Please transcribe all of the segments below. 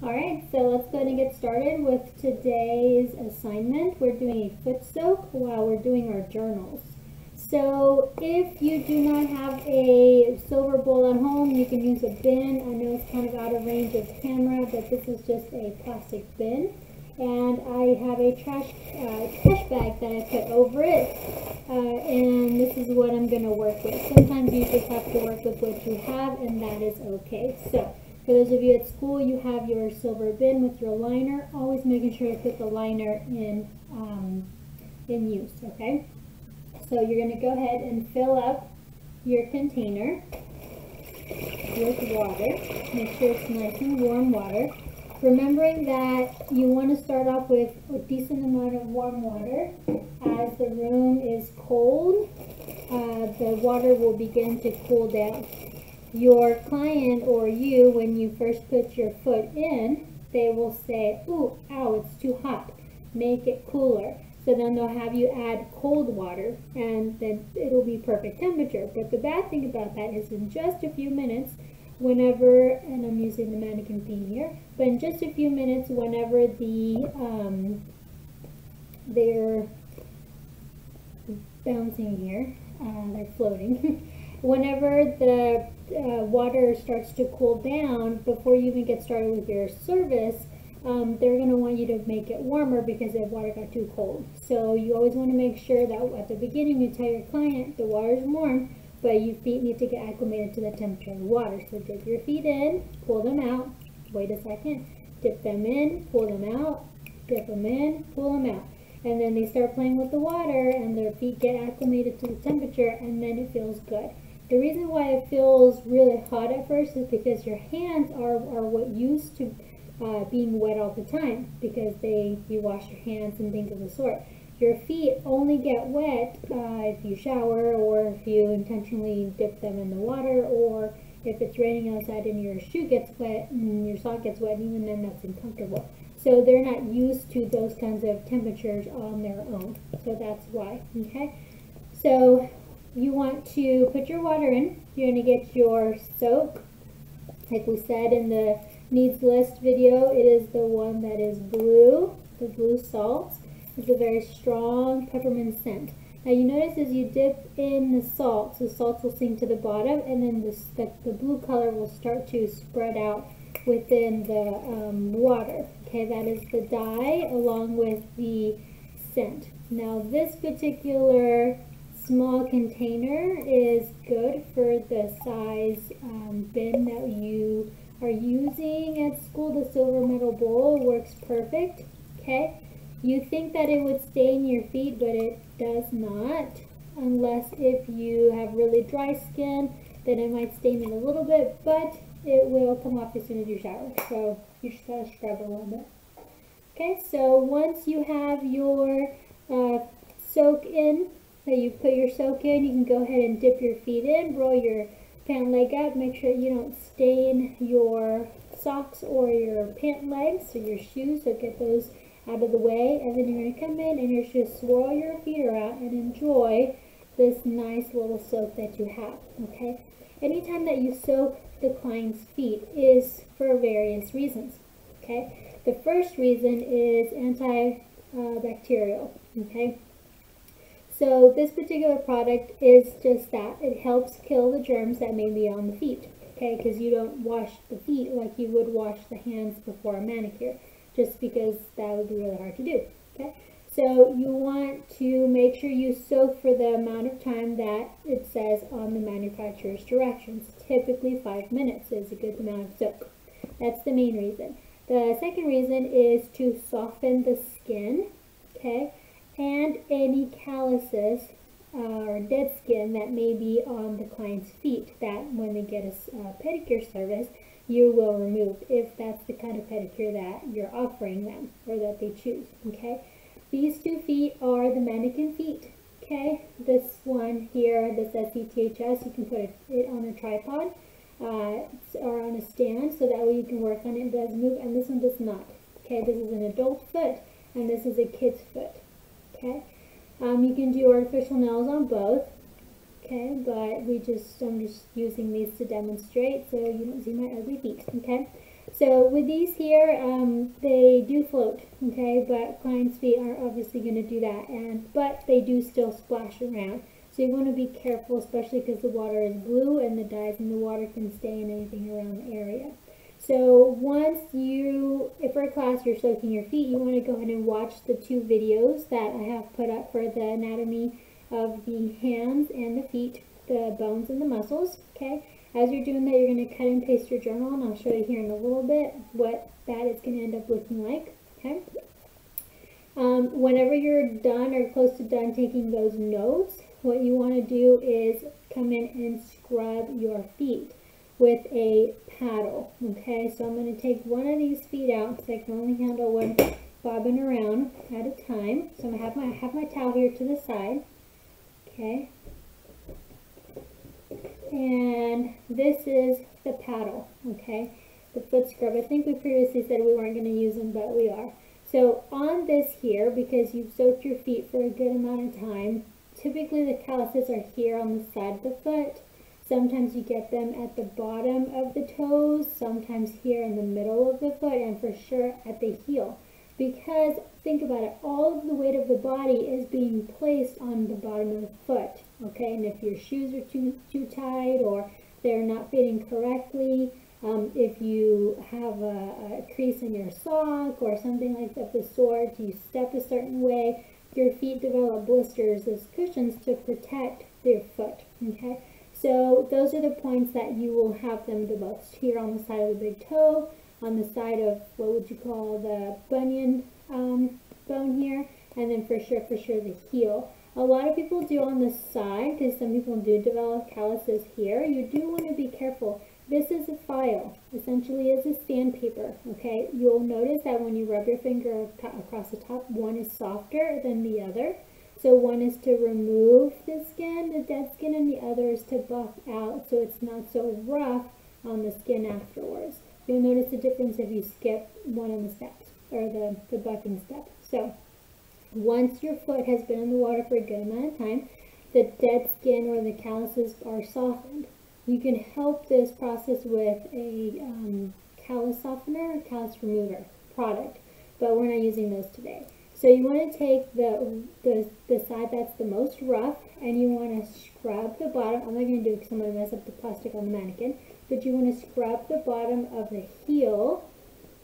Alright, so let's go ahead and get started with today's assignment. We're doing a foot soak while we're doing our journals. So if you do not have a silver bowl at home, you can use a bin. I know it's kind of out of range of camera, but this is just a plastic bin. And I have a trash bag that I put over it. And this is what I'm going to work with. Sometimes you just have to work with what you have, and that is okay. So for those of you at school, you have your silver bin with your liner. Always making sure to put the liner in use, okay? So you're going to go ahead and fill up your container with water. Make sure it's nice and warm water. Remembering that you want to start off with a decent amount of warm water. As the room is cold, the water will begin to cool down. Your client or you, when you first put your foot in, they will say, ooh, ow, it's too hot. Make it cooler. So then they'll have you add cold water, and then it'll be perfect temperature. But the bad thing about that is in just a few minutes, whenever, and I'm using the mannequin feet here, but in just a few minutes, whenever they're bouncing here, they're floating, whenever the water starts to cool down, before you even get started with your service, they're going to want you to make it warmer because the water got too cold. So you always want to make sure that at the beginning you tell your client the water is warm, but your feet need to get acclimated to the temperature of the water. So dip your feet in, pull them out, wait a second, dip them in, pull them out, dip them in, pull them out. And then they start playing with the water and their feet get acclimated to the temperature, and then it feels good. The reason why it feels really hot at first is because your hands are what used to being wet all the time, because you wash your hands and things of the sort. Your feet only get wet if you shower, or if you intentionally dip them in the water, or if it's raining outside and your shoe gets wet and your sock gets wet, and even then that's uncomfortable. So they're not used to those kinds of temperatures on their own. So that's why, okay? So you want to put your water in. You're going to get your soak. Like we said in the needs list video, it is the one that is blue, the blue salts. It's a very strong peppermint scent. Now you notice as you dip in the salts will sink to the bottom, and then the blue color will start to spread out within the water. Okay, that is the dye along with the scent. Now this particular small container is good for the size bin that you are using at school. The silver metal bowl works perfect. Okay, you think that it would stain your feet, but it does not, unless if you have really dry skin, then it might stain it a little bit, but it will come off as soon as you shower. So you just gotta scrub a little bit. Okay, so once you have your soak in, so you put your soak in, you can go ahead and dip your feet in, roll your pant leg up, make sure you don't stain your socks or your pant legs or your shoes, so get those out of the way. And then you're going to come in and you're just swirl your feet around and enjoy this nice little soak that you have, okay? Anytime that you soak the client's feet is for various reasons, okay? The first reason is antibacterial, okay? So this particular product is just that. It helps kill the germs that may be on the feet, okay? Because you don't wash the feet like you would wash the hands before a manicure, just because that would be really hard to do, okay? So you want to make sure you soak for the amount of time that it says on the manufacturer's directions. Typically 5 minutes is a good amount of soak. That's the main reason. The second reason is to soften the skin, okay? And any calluses or dead skin that may be on the client's feet, that when they get a pedicure service, you will remove, if that's the kind of pedicure that you're offering them or that they choose, okay? These 2 feet are the mannequin feet, okay? This one here, this SETHS, you can put it on a tripod or on a stand, so that way you can work on it. It does move, and this one does not, okay? This is an adult foot, and this is a kid's foot. Okay, you can do artificial nails on both, okay, but I'm just using these to demonstrate so you don't see my ugly feet, okay. So with these here, they do float, okay, but clients' feet aren't obviously going to do that, but they do still splash around. So you want to be careful, especially because the water is blue and the dyes in the water can stay in anything around the area. So once you, if for a class you're soaking your feet, you want to go ahead and watch the 2 videos that I have put up for the anatomy of the hands and the feet, the bones and the muscles, okay? As you're doing that, you're going to cut and paste your journal, and I'll show you here in a little bit what that is going to end up looking like, okay? Whenever you're done or close to done taking those notes, what you want to do is come in and scrub your feet with a paddle, okay? So I'm going to take one of these feet out because I can only handle one bobbing around at a time. So I'm going to have my towel here to the side, okay? And this is the paddle, okay? The foot scrub. I think we previously said we weren't going to use them, but we are. So on this here, because you've soaked your feet for a good amount of time, typically the calluses are here on the side of the foot. Sometimes you get them at the bottom of the toes, sometimes here in the middle of the foot, and for sure at the heel. Because, think about it, all of the weight of the body is being placed on the bottom of the foot, okay? And if your shoes are too tight or they're not fitting correctly, if you have a crease in your sock or something like that, the sort, you step a certain way, your feet develop blisters as cushions to protect their foot, okay? So those are the points that you will have them the most. Here on the side of the big toe, on the side of what would you call the bunion bone here, and then for sure the heel. A lot of people do on the side, because some people do develop calluses here. You do want to be careful. This is a file, essentially is a sandpaper, okay? You'll notice that when you rub your finger across the top, one is softer than the other. So one is to remove the skin, the dead skin, and the other is to buff out so it's not so rough on the skin afterwards. You'll notice the difference if you skip one of the steps, or the buffing step. So once your foot has been in the water for a good amount of time, the dead skin or the calluses are softened. You can help this process with a callus softener or callus remover product, but we're not using those today. So you want to take the side that's the most rough, and you want to scrub the bottom. I'm not going to do it because I'm going to mess up the plastic on the mannequin, but you want to scrub the bottom of the heel,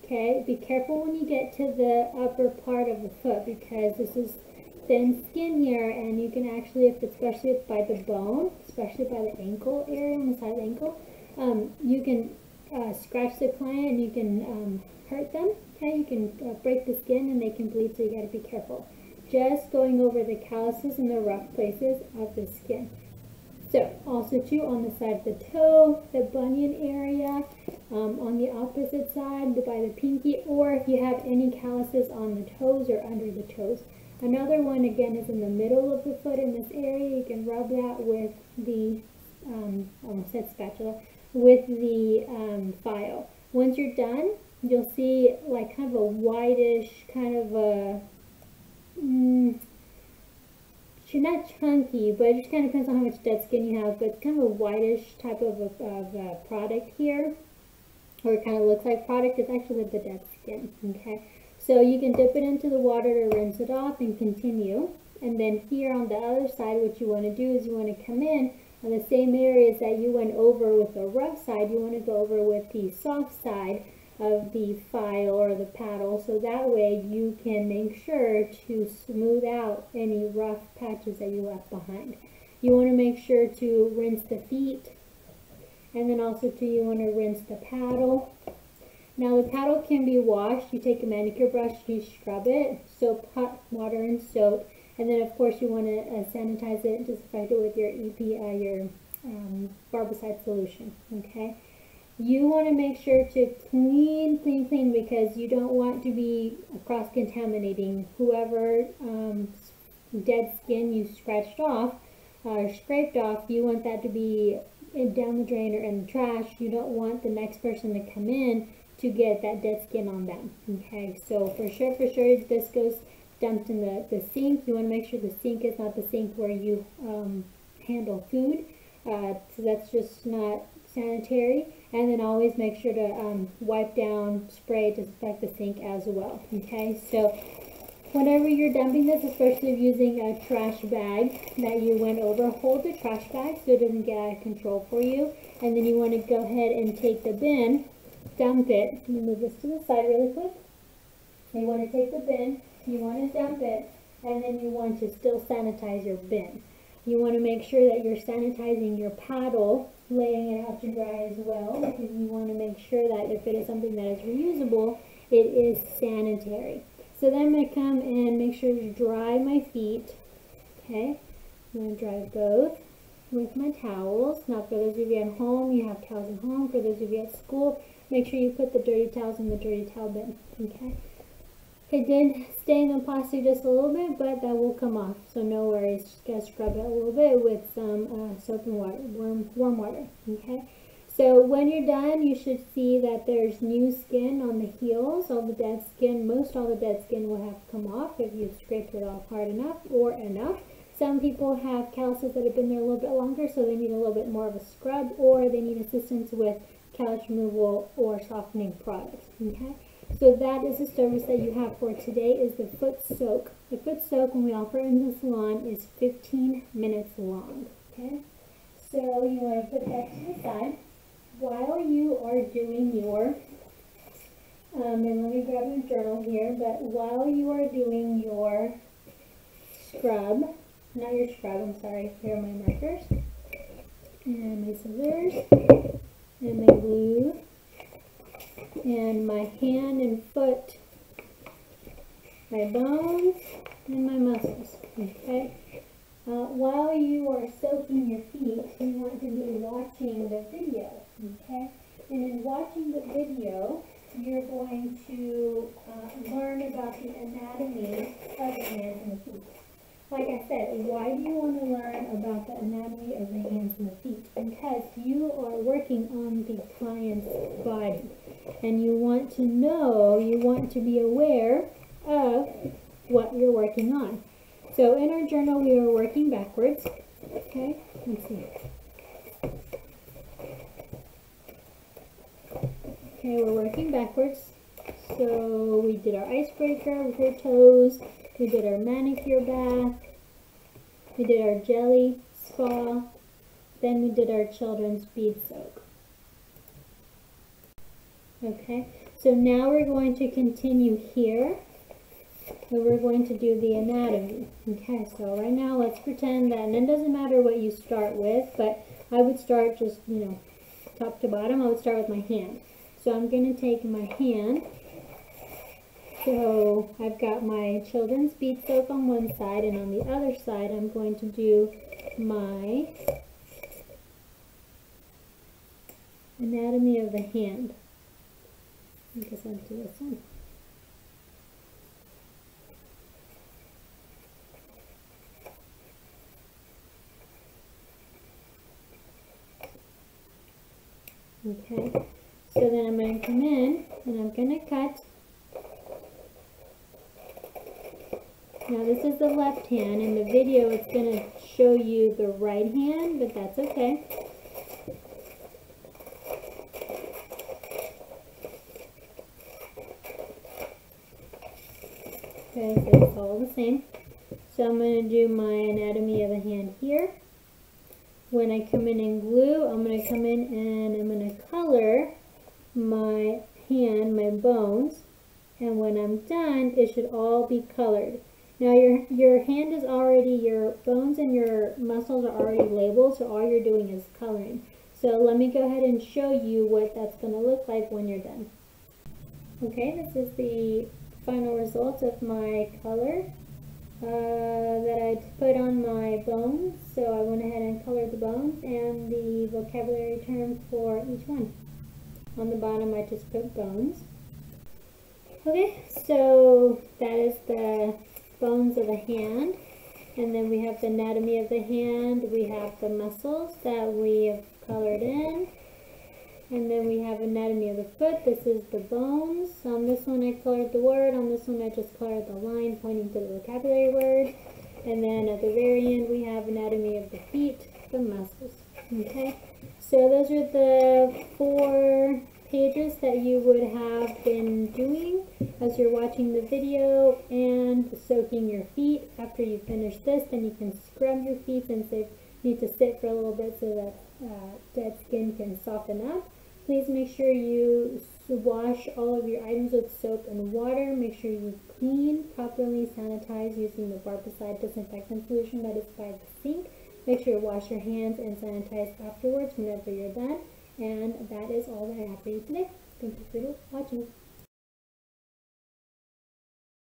okay? Be careful when you get to the upper part of the foot, because this is thin skin here, and you can actually, especially by the bone, especially by the ankle area, on the side of the ankle, you can scratch the client and you can hurt them, okay? You can break the skin and they can bleed, so you got to be careful. Just going over the calluses and the rough places of the skin. So also too, on the side of the toe, the bunion area, on the opposite side by the pinky, or if you have any calluses on the toes or under the toes. Another one again is in the middle of the foot in this area. You can rub that with the, almost said spatula, with the file. Once you're done, you'll see like kind of a whitish, kind of a, not chunky, but it just kind of depends on how much dead skin you have, but it's kind of a whitish type of product here, or it kind of looks like product. It's actually the dead skin, okay? So you can dip it into the water to rinse it off and continue. And then here on the other side, what you want to do is you want to come in on the same areas that you went over with the rough side. You want to go over with the soft side of the file or the paddle, so that way you can make sure to smooth out any rough patches that you left behind. You want to make sure to rinse the feet, and then also too, you want to rinse the paddle. Now the paddle can be washed. You take a manicure brush, you scrub it, soap, hot water and soap, and then of course you want to sanitize it and disinfect it with your barbicide solution, okay? You want to make sure to clean, because you don't want to be cross-contaminating whoever dead skin you scratched off or scraped off. You want that to be down the drain or in the trash. You don't want the next person to come in to get that dead skin on them, okay? So for sure, this goes dumped in the sink. You want to make sure the sink is not the sink where you handle food. So that's just not sanitary, and then always make sure to wipe down, spray, disinfect the sink as well. Okay, so whenever you're dumping this, especially if using a trash bag that you went over, hold the trash bag so it doesn't get out of control for you. And then you want to go ahead and take the bin, dump it. Let me move this to the side really quick. You want to take the bin, you want to dump it, and then you want to still sanitize your bin. You want to make sure that you're sanitizing your paddle, laying it out to dry as well, because you want to make sure that if it is something that is reusable, it is sanitary. So then I'm going to come and make sure to dry my feet. Okay, I'm going to dry both with my towels. Now for those of you at home, you have towels at home. For those of you at school, make sure you put the dirty towels in the dirty towel bin. Okay. It did stain the plastic just a little bit, but that will come off, so no worries. Just gotta scrub it a little bit with some soap and water, warm water. Okay. So when you're done, you should see that there's new skin on the heels. All the dead skin, all the dead skin will have to come off if you've scraped it off hard enough or enough. Some people have calluses that have been there a little bit longer, so they need a little bit more of a scrub, or they need assistance with callus removal or softening products. Okay. So that is the service that you have for today, is the foot soak. The foot soak, when we offer it in the salon, is 15 minutes long. Okay. So you want to put that to the side. While you are doing your, and let me grab your journal here, but while you are doing your scrub, not your scrub, I'm sorry, here are my markers, and my scissors, and my glue, and my hand and foot, my bones, and my muscles, okay? While you are soaking your feet, you want to be watching the video, okay? And in watching the video, you're going to learn about the anatomy of the hands and the feet. Like I said, why do you want to learn about the anatomy of the hands and the feet? Because you are working on the client's body, and you want to know, you want to be aware of what you're working on. So in our journal, we are working backwards. Okay, let's see. Okay, we're working backwards. So we did our icebreaker with our toes. We did our manicure bath. We did our jelly spa. Then we did our children's bead soak. Okay, so now we're going to continue here. So we're going to do the anatomy. Okay, so right now let's pretend that, and it doesn't matter what you start with, but I would start just, top to bottom. I would start with my hand. So I'm going to take my hand. So I've got my children's bead soak on one side, and on the other side I'm going to do my anatomy of the hand. I guess I'll do this one. Okay, so then I'm going to come in and I'm going to cut. Now this is the left hand. In the video it's going to show you the right hand, but that's okay. Okay, so it's all the same. So I'm going to do my anatomy of the hand here. When I come in and glue, I'm going to come in and I'm going to color my hand, my bones, and when I'm done, it should all be colored. Now your hand is already, your bones and your muscles are already labeled, so all you're doing is coloring. So let me go ahead and show you what that's going to look like when you're done. Okay, this is the final result of my color that I put on my bones. So I went ahead and colored the bones and the vocabulary terms for each one. On the bottom I just put bones. Okay, so that is the bones of the hand, and then we have the anatomy of the hand, we have the muscles that we have colored in, and then we have anatomy of the foot. This is the bones. On this one I colored the word, on this one I just colored the line pointing to the vocabulary word, and then at the very end we have anatomy of the feet, the muscles. Okay, So those are the 4 pages that you would have been doing as you're watching the video and soaking your feet. After you finish this, then you can scrub your feet since they need to sit for a little bit so that dead skin can soften up. Please make sure you wash all of your items with soap and water. Make sure you clean, properly sanitize using the barbicide disinfectant solution that is by the sink. Make sure you wash your hands and sanitize afterwards whenever you're done. And that is all that I have for you today. Thank you for watching.